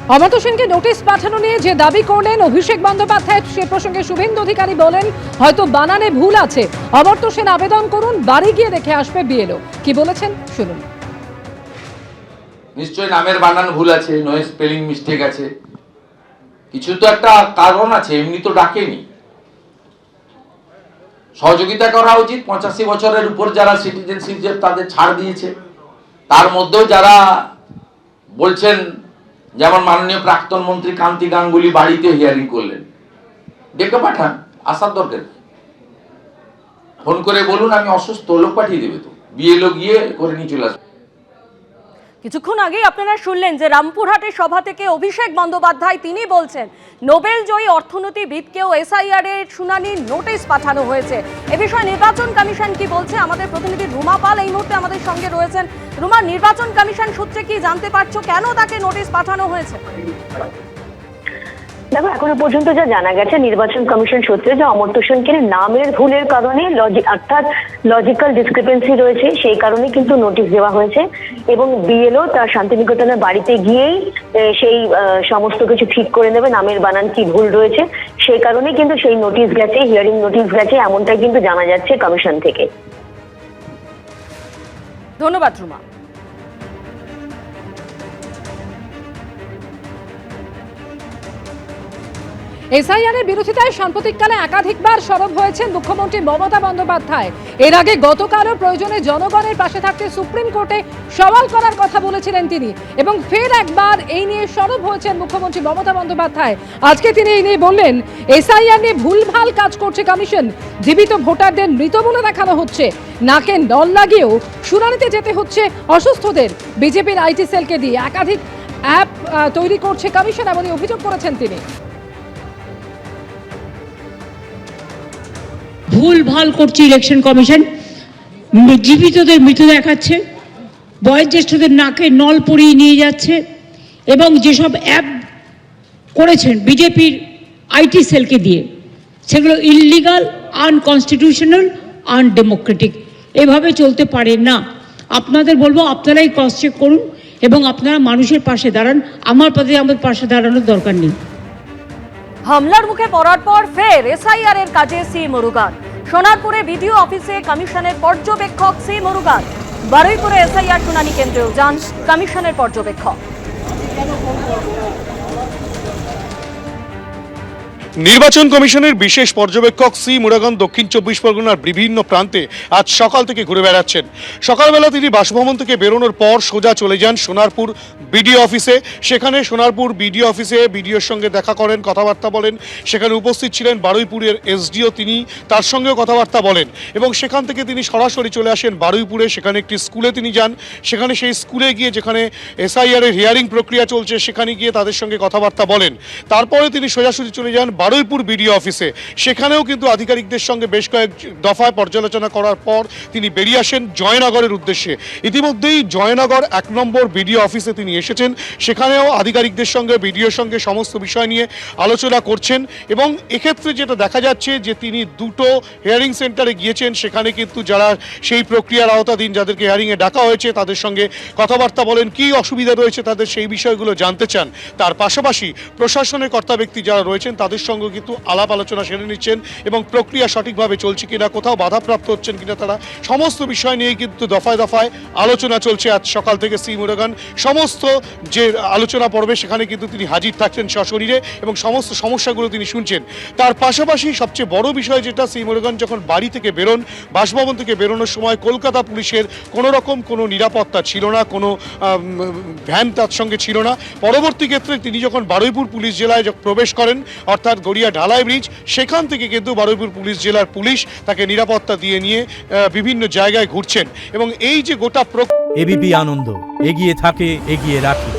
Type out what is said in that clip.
অমর্ত্য সেনকে নোটিশ পাঠানো নিয়ে যে দাবি করলেন অভিষেক বন্দ্যোপাধ্যায়, সে প্রসঙ্গে শুভেন্দু অধিকারী বলেন হয়তো বানানে ভুল আছে, অমর্ত্য সেন আবেদন করুন, বাড়ি গিয়ে দেখে আসবে বিএলও। কি বলেছেন শুনুন। নিশ্চয়ই নামের বানান ভুল আছে, নয় স্পেলিং মিস্টেক আছে, কিছু তো একটা কারণ আছে, এমনি তো ডাকেনি। সহযোগিতা করা উচিত। 85 বছরের উপর যারা সিটিজেনশিপ যে তাদের ছাড় দিয়েছে, তার মধ্যেও যারা বলছেন, যেমন মাননীয় প্রাক্তন মন্ত্রী কান্তি গাঙ্গুলি বাড়িতে হিয়ারিং করলেন, ডেকে পাঠান, আসার দরকার। ফোন করে বলুন আমি অসুস্থ, লোক পাঠিয়ে দেবে, তো বিএলও গিয়ে করে নিয়ে চলে আসবে। কিছুক্ষণ আগেই আপনারা শুনলেন যে রামপুরহাটের সভা থেকে অভিষেক বন্দ্যোপাধ্যায় তিনি বলছেন নোবেল জয়ী অর্থনীতিবিদকেও এসআইআর এর শুনানির নোটিশ পাঠানো হয়েছে। এ বিষয়ে নির্বাচন কমিশন কি বলছে, আমাদের প্রতিনিধি রুমা পাল এই মুহূর্তে আমাদের সঙ্গে রয়েছেন। রুমা, নির্বাচন কমিশন সূত্রে কি জানতে পারছো কেন তাকে নোটিশ পাঠানো হয়েছে? দেখো, এখনো পর্যন্ত যা জানা গেছে নির্বাচন কমিশন সূত্রে, যে অমর্ত্য সেনকে নামের ভুলের কারণে অর্থাৎ লজিক্যাল ডিসক্রিপেন্সি রয়েছে, সেই কারণে কিন্তু নোটিশ দেওয়া হয়েছে এবং বিএলও তার শান্তিনিকেতনের বাড়িতে গিয়েই সেই সমস্ত কিছু ঠিক করে নেবে, নামের বানান কি ভুল রয়েছে সেই কারণে কিন্তু সেই নোটিশ গেছে, হিয়ারিং নোটিশ গেছে, এমনটাই কিন্তু জানা যাচ্ছে কমিশন থেকে। ধন্যবাদ রুমা। এসআইআর এর বিরোধিতায় সাম্প্রতিককালে একাধিকবার সরব হয়েছেন মুখ্যমন্ত্রী মমতা বন্দ্যোপাধ্যায়। এর আগে গতকালও প্রয়োজনে জনগণের পাশে থাকতে সুপ্রিম কোর্টে সওয়াল করার কথা বলেছিলেন তিনি, এবং ফের একবার এই নিয়ে সরব হয়েছেন মুখ্যমন্ত্রী মমতা বন্দ্যোপাধ্যায়। আজকে তিনি এই নিয়ে বললেন, এসআইআর নিয়ে ভুলভাল কাজ করছে কমিশন, জীবিত ভোটারদের মৃত বলে দেখানো হচ্ছে, নাকে নল লাগিয়েও শুনানিতে যেতে হচ্ছে অসুস্থদের। বিজেপির আইটি সেলকে দিয়ে একাধিক অ্যাপ তৈরি করছে কমিশন, এমনই অভিযোগ করেছেন তিনি। ভুল ভাল করছে ইলেকশন কমিশন, জীবিতদের মৃত দেখাচ্ছে, বয়োজ্যেষ্ঠদের নাকে নল পরিয়ে নিয়ে যাচ্ছে, এবং যেসব অ্যাপ করেছেন বিজেপির আইটি সেলকে দিয়ে, সেগুলো ইললিগাল, আনকনস্টিটিউশনাল, আনডেমোক্রেটিক। এভাবে চলতে পারে না। আপনাদের বলবো, আপনারাই ক্রস চেক করুন এবং আপনারা মানুষের পাশে দাঁড়ান। আমাদের পাশে দাঁড়ানোর দরকার নেই। হামলার মুখে পড়ার পর ফের এসআইআর এর কাজে সি মুরুগান। সোনারপুরে বিডিও অফিসে কমিশনের পর্যবেক্ষক সি মুরুগান। বারুইপুরে এসআইআর শুনানি কেন্দ্রেও যান কমিশনের পর্যবেক্ষক। নির্বাচন কমিশনের বিশেষ পর্যবেক্ষক সি মুরুগান দক্ষিণ 24 পরগনার বিভিন্ন প্রান্তে আজ সকাল থেকে ঘুরে বেড়াচ্ছেন। সকালবেলা তিনি বাসভবন থেকে বেরোনোর পর সোজা চলে যান সোনারপুর বিডিও অফিসে। সেখানে সোনারপুর বিডিও অফিসে বিডিওর সঙ্গে দেখা করেন, কথাবার্তা বলেন। সেখানে উপস্থিত ছিলেন বারুইপুরের এসডিও, তিনি তার সঙ্গেও কথাবার্তা বলেন এবং সেখান থেকে তিনি সরাসরি চলে আসেন বারুইপুরে। সেখানে একটি স্কুলে তিনি যান। সেখানে সেই স্কুলে গিয়ে, যেখানে এসআইআর এর হিয়ারিং প্রক্রিয়া চলছে, সেখানে গিয়ে তাদের সঙ্গে কথাবার্তা বলেন। তারপরে তিনি সোজাসুজি চলে যান বারুইপুর বিডিও অফিসে। সেখানেও কিন্তু আধিকারিকদের সঙ্গে বেশ কয়েক দফায় পর্যালোচনা করার পর তিনি বেরিয়ে আসেন জয়নগরের উদ্দেশ্যে। ইতিমধ্যেই জয়নগর 1 নম্বর বিডিও অফিসে তিনি এসেছেন। সেখানেও আধিকারিকদের সঙ্গে, বিডিওর সঙ্গে সমস্ত বিষয় নিয়ে আলোচনা করছেন এবং এক্ষেত্রে যেটা দেখা যাচ্ছে যে তিনি দুটো হিয়ারিং সেন্টারে গিয়েছেন। সেখানে কিন্তু যারা সেই প্রক্রিয়ার আওতাধীন, যাদেরকে হিয়ারিংয়ে ডাকা হয়েছে, তাদের সঙ্গে কথাবার্তা বলেন, কী অসুবিধা রয়েছে তাদের, সেই বিষয়গুলো জানতে চান। তার পাশাপাশি প্রশাসনের কর্তা ব্যক্তি যারা রয়েছেন তাদের সঙ্গে কিন্তু আলাপ আলোচনা সেরে নিচ্ছেন এবং প্রক্রিয়া সঠিকভাবে চলছে কিনা, কোথাও বাধাপ্রাপ্ত হচ্ছেন কিনা, তারা সমস্ত বিষয় নিয়ে কিন্তু দফায় দফায় আলোচনা চলছে। আজ সকাল থেকে সি মুরুগান সমস্ত যে আলোচনা পর্বে সেখানে কিন্তু তিনি হাজির থাকছেন সশরীরে এবং সমস্ত সমস্যাগুলো তিনি শুনছেন। তার পাশাপাশি সবচেয়ে বড় বিষয় যেটা, সি মুরুগান যখন বাড়ি থেকে বেরোন, বাসভবন থেকে বেরোনোর সময় কলকাতা পুলিশের কোনো রকম কোনো নিরাপত্তা ছিল না, কোনো ভ্যান তার সঙ্গে ছিল না। পরবর্তী ক্ষেত্রে তিনি যখন বারুইপুর পুলিশ জেলায় প্রবেশ করেন, অর্থাৎ গড়িয়া ঢালাই ব্রিজ, সেখান থেকে কিন্তু বারুইপুর পুলিশ জেলার পুলিশ তাকে নিরাপত্তা দিয়ে নিয়ে বিভিন্ন জায়গায় ঘুরছেন এবং এই যে গোটা এবিপি আনন্দ এগিয়ে থাকে, এগিয়ে রাখে।